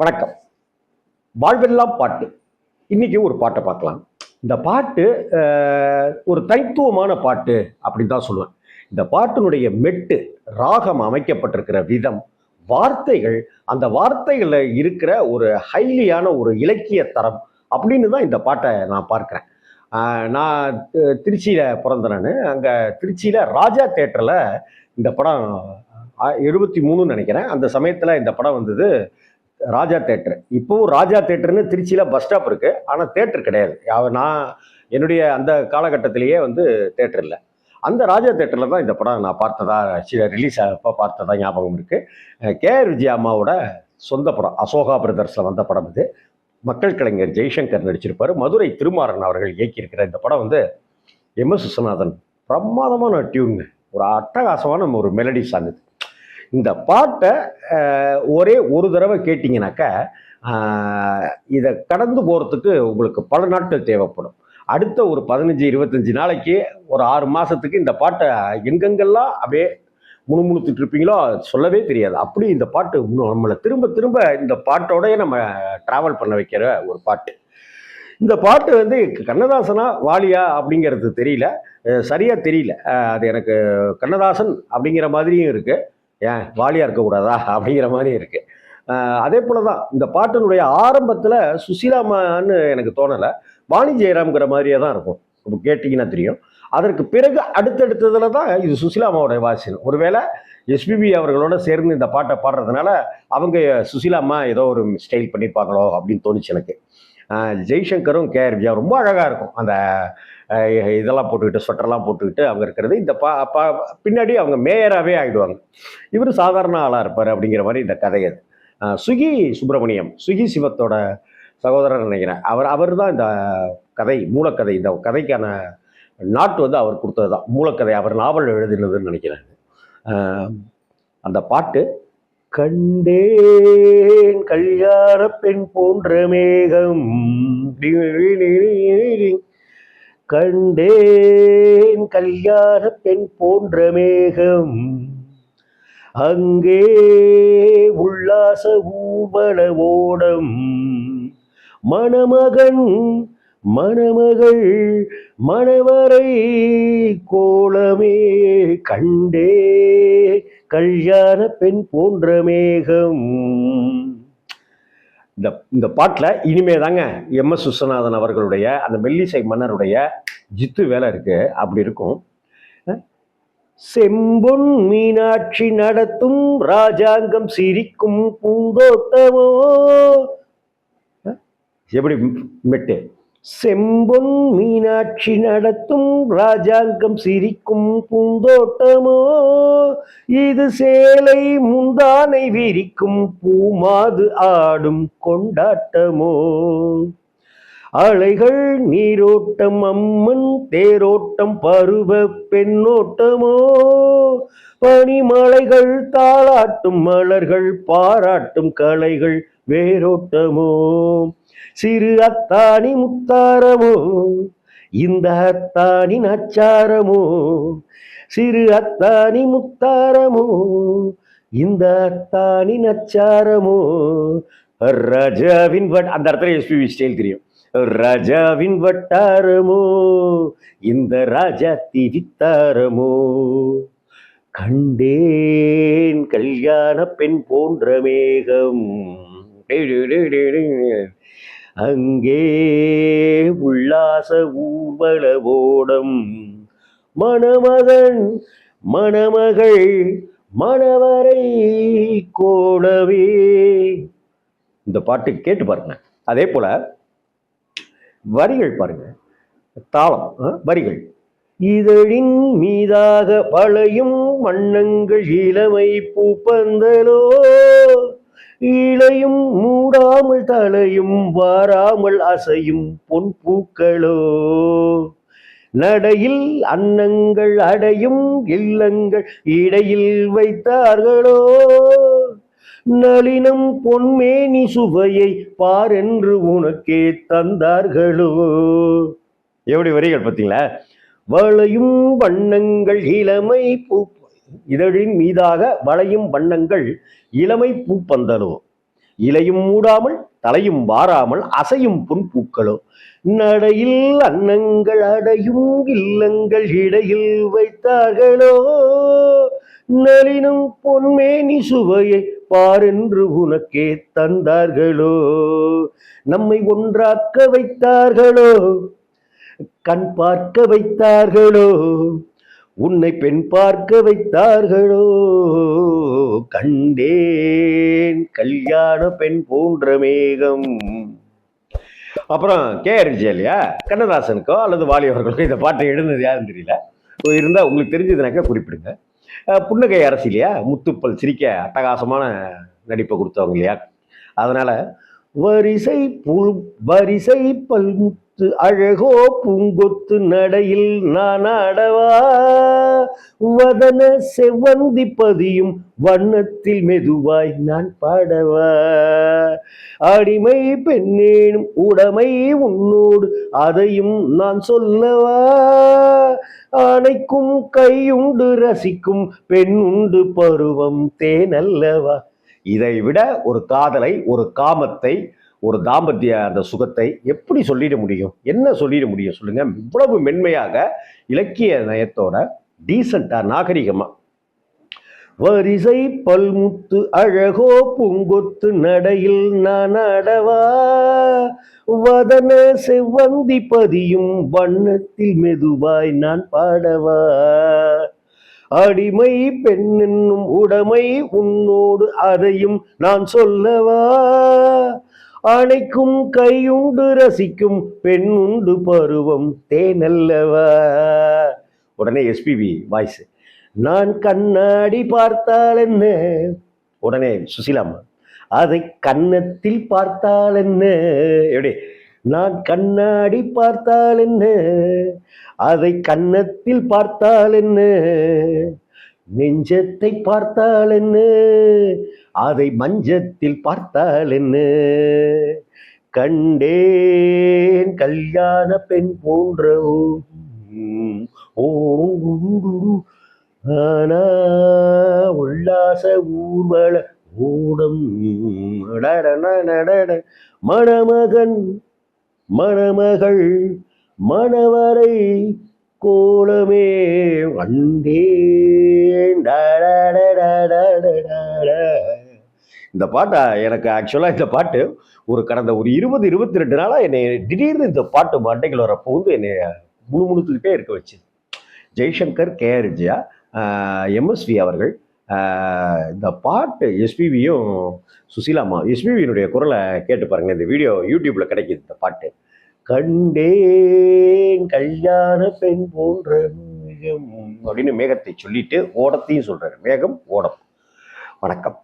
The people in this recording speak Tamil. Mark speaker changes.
Speaker 1: வணக்கம். வாழ்வெல்லாம் பாட்டு. இன்னைக்கு ஒரு பாட்டை பார்க்கலாம். இந்த பாட்டு ஒரு தனித்துவமான பாட்டு அப்படின்னு தான் சொல்லுவேன். இந்த பாட்டினுடைய மெட்டு, ராகம் அமைக்கப்பட்டிருக்கிற விதம், வார்த்தைகள், அந்த வார்த்தைகள்ல இருக்கிற ஒரு ஹைலியான ஒரு இலக்கிய தரம் அப்படின்னு தான் இந்த பாட்டை நான் பார்க்கிறேன். நான் திருச்சியில பிறந்தேன் நானு. அங்க திருச்சியில ராஜா தியேட்டர்ல இந்த படம் 73ன்னு நினைக்கிறேன். அந்த சமயத்துல இந்த படம் வந்தது. ராஜா தேட்டர். இப்போவும் ராஜா தேட்டர்னு திருச்சியில பஸ் ஸ்டாப் இருக்கு. ஆனா தேட்டர் கிடையாது. நான் என்னுடைய அந்த காலகட்டத்திலேயே தேட்டர் இல்ல. அந்த ராஜா தேட்டர்ல தான் இந்த படம் நான் பார்த்ததா ரிலீஸ் அப்ப பார்த்ததா ஞாபகம் இருக்கு. கே.ஆர். விஜயா அம்மாவோட சொந்த படம். அசோகா பிரதர்ஸ்ல வந்த படம் இது. மக்கள் கலைஞர் ஜெய்சங்கர் நடிச்சிருப்பாரு. மதுரை திருமாறன் அவர்கள் இயக்கியிருக்கிற இந்த படம் எம்.எஸ். விஸ்வநாதன் பிரமாதமான டியூன். ஒரு அட்டகாசமான ஒரு மெலடி சாங். இந்த பாட்டை ஒரே ஒரு தடவை கேட்டிங்கனாக்கா இதை கடந்து போகிறதுக்கு உங்களுக்கு பல நாட்கள் தேவைப்படும். அடுத்த ஒரு 15-25 நாளைக்கு, ஒரு 6 மாதத்துக்கு இந்த பாட்டை எங்கெங்கெல்லாம் அப்படியே முணுமுணுத்துட்டு இருப்பீங்களோ சொல்லவே தெரியாது. அப்படி இந்த பாட்டு நம்மளை திரும்ப திரும்ப இந்த பாட்டோடய நம்ம ட்ராவல் பண்ண வைக்கிற ஒரு பாட்டு. இந்த பாட்டு கண்ணதாசனா வாலியா அப்படிங்கிறது தெரியல, சரியாக தெரியல. அது எனக்கு கண்ணதாசன் அப்படிங்கிற மாதிரியும் இருக்குது, ஏன் வாலியா இருக்கக்கூடாதா அப்படிங்கிற மாதிரி இருக்கு. அதே போலதான் இந்த பாட்டினுடைய ஆரம்பத்துல சுசீலாமான்னு எனக்கு தோணலை, வாணி ஜெயராம்ங்கிற மாதிரியே தான் இருக்கும். இப்போ கேட்டிங்கன்னா தெரியும். அதற்கு பிறகு அடுத்தடுத்ததுல தான் இது சுசீலாமாவோட வாசினம். ஒருவேளை எஸ்பிபி அவர்களோட சேர்ந்து இந்த பாட்டை பாடுறதுனால அவங்க சுசீலாமா ஏதோ ஒரு ஸ்டைல் பண்ணியிருப்பாங்களோ அப்படின்னு தோணுச்சு எனக்கு. ஜெய்சங்கரும் கே.ஆர். விஜயா ரொம்ப அழகாக இருக்கும். அந்த இதெல்லாம் போட்டுக்கிட்டு, ஸ்வெட்டர்லாம் போட்டுக்கிட்டு அவங்க இருக்கிறது. இந்த பின்னாடி அவங்க மேயராகவே ஆகிடுவாங்க. இவர் சாதாரண ஆளாக இருப்பார் அப்படிங்கிற மாதிரி இந்த கதை. அது சுகி சுப்பிரமணியம், சுகி சிவத்தோட சகோதரர் நினைக்கிறேன். அவர் தான் இந்த கதை, மூலக்கதை. இந்த கதைக்கான நாட்டு அவர் கொடுத்தது தான் மூலக்கதை. அவர் நாவல் எழுதினதுன்னு நினைக்கிறேன். அந்த பாட்டு, கண்டேன் கல்யாண பெண் போன்ற மேகம், கண்டேன் கல்யாண பெண் போன்ற மேகம், அங்கே உல்லாச ஊர்வல ஓடம், மணமகன் மணமகள் மணவரை கோலமே, கண்டே கல்யாண பெண் போன்ற மேகம். இந்த பாட்டில் இனிமே தாங்க எம்.எஸ். விஸ்வநாதன் அவர்களுடைய அந்த மெல்லிசை மன்னருடைய ஜித்து வேலை இருக்கு. அப்படி இருக்கும். செம்பொன் மீனாட்சி நடத்தும் ராஜாங்கம் சிரிக்கும் பூந்தோட்டமோ, எப்படி மெட்டு, செம்பொன் மீனாட்சி நடத்தும் ராஜாங்கம் சிரிக்கும் பூந்தோட்டமோ, இது சேலை முந்தானை விரிக்கும் பூமாது ஆடும் கொண்டாட்டமோ, அலைகள் நீரோட்டம் அம்மன் தேரோட்டம் பருவ பெண்ணோட்டமோ, பனிமலைகள் தாளாட்டும் மலர்கள் பாராட்டும் கலைகள் வேரோட்டமோ, சிறு அத்தாணி முத்தாரமோ இந்த அத்தாணி நச்சாரமோ, சிறு அத்தாணி முத்தாரமோ இந்த அத்தாணி நச்சாரமோ, ராஜாவின் அந்த இடத்துல எஸ்பிபி ஸ்டைல் தெரியும். ராஜாவின் வட்டாரமோ இந்த ராஜா திவித்தாரமோ, கண்டேன் கல்யாண பெண் போன்ற மேகம், அங்கே உல்லாச ஊர்வல ஓடம், மணமகன் மணமகள் மணவரை கோலவே. இந்த பாட்டு கேட்டு பாருங்க. அதே போல வரிகள் பாருங்க, தாளம், வரிகள். இதழின் மீதாக பழையும் வண்ணங்கள் இளமை பூப்பந்தலோ, இளையும் மூடாமல் தலையும் வாராமல் அசையும் பொன் பூக்களோ, நடையில் அன்னங்கள் அடையும் இல்லங்கள் இடையில் வைத்தார்களோ, நளினம் பொன்மேனி சுவையை பாரென்று உனக்கே தந்தார்களோ. எப்படி வரிகள் பார்த்தீங்களா? வளையும் வண்ணங்கள் இளமை இதழின் மீதாக வளையும் வண்ணங்கள் இளமை பூப்பந்தலோ, இலையும் மூடாமல் தலையும் வாராமல் அசையும் புன்பூக்களோ, நடையில் அன்னங்கள் அடையும் இல்லங்கள் இடையில் வைத்தார்களோ, நளினும் பொன்மேனி சுவையை பாரென்று உனக்கே தந்தார்களோ, நம்மை ஒன்றாக்க வைத்தார்களோ, கண் பார்க்க வைத்தார்களோ, உன்னை பெண் பார்க்க வைத்தார்களோ, கண்டேன் கல்யாண பெண் போன்ற மேகம். அப்புறம் கேஆர் விஜயா கண்ணதாசனுக்கோ அல்லது வாலி அவர்களுக்கோ இந்த பாட்டை எழுந்தது யாருன்னு தெரியல, இருந்தா உங்களுக்கு தெரிஞ்சதுனாக்கா குறிப்பிடுங்க. புன்னகை அரசு இல்லையா, முத்துப்பல் சிரிக்க அட்டகாசமான நடிப்பை கொடுத்தவங்க இல்லையா, அதனால வரிசை பல்முத்து அழகோ பூங்கொத்து நடையில் நான் ஆடவா, வதன செவ்வந்தி பதியும் வண்ணத்தில் மெதுவாய் நான் பாடவா, அடிமை பெண்ணேனும் உடைமை உன்னோடு அதையும் நான் சொல்லவா, ஆணைக்கும் கையுண்டு ரசிக்கும் பெண் உண்டு பருவம் தேனல்லவா. இதை விட ஒரு காதலை, ஒரு காமத்தை, ஒரு தாம்பத்திய அந்த சுகத்தை எப்படி சொல்லிட முடியும்? என்ன சொல்லிட முடியும் சொல்லுங்க? இவ்வளவு மென்மையாக இலக்கிய நயத்தோட டீசெண்டா நாகரிகமா வரிசை பல்முத்து அழகோ பூங்கொத்து நடையில் நான் அடவா, வதன செவ்வந்தி பதியும் வண்ணத்தில் மெதுவாய் நான் பாடவா, அடிமை பெண் என்னும் உடைமை உன்னோடு அதையும் நான் சொல்லவா, அணைக்கும் கையுண்டு ரசிக்கும் பெண் உண்டு பருவம் தேனல்லவா. உடனே எஸ்பிபி வாய்ஸ், நான் கண்ணாடி பார்த்தால் என்ன, உடனே சுசிலாமா, அதை கன்னத்தில் பார்த்தால் என்ன, எப்படி, நான் கண்ணாடி பார்த்தால் என்ன, அதை கன்னத்தில் பார்த்தால் என்ன, நெஞ்சத்தை பார்த்தால் என்ன, அதை மஞ்சத்தில் பார்த்தால் என்ன, கண்டேன் கல்யாண பெண் போன்ற ஆனா உல்லாச ஊர்வல ஓடம், மணமகன் மணமகள் மணவரை கோலமே வந்தேன். இந்த பாட்டை எனக்கு ஆக்சுவலாக இந்த பாட்டு கடந்த ஒரு 20-22 நாளாக என்னை திடீர்னு இந்த பாட்டு மண்டைகள் வரப்போ வந்து என்னை முணுமுணுத்துக்கிட்டே இருக்க வச்சு. ஜெய்சங்கர், கேஆர் விஜயா, எம்எஸ்வி அவர்கள், இந்த பாட்டு எஸ்பிபியும் சுசீலாமா, எஸ்பிபியினுடைய குரலை கேட்டு பாருங்க. இந்த வீடியோ யூடியூப்ல கிடைக்குது. இந்த பாட்டு கண்டேன் கல்யாண பெண் போன்ற மேகம் அப்படின்னு மேகத்தை சொல்லிட்டு ஓடத்தையும் சொல்றாரு. மேகம் ஓடம். வணக்கம்.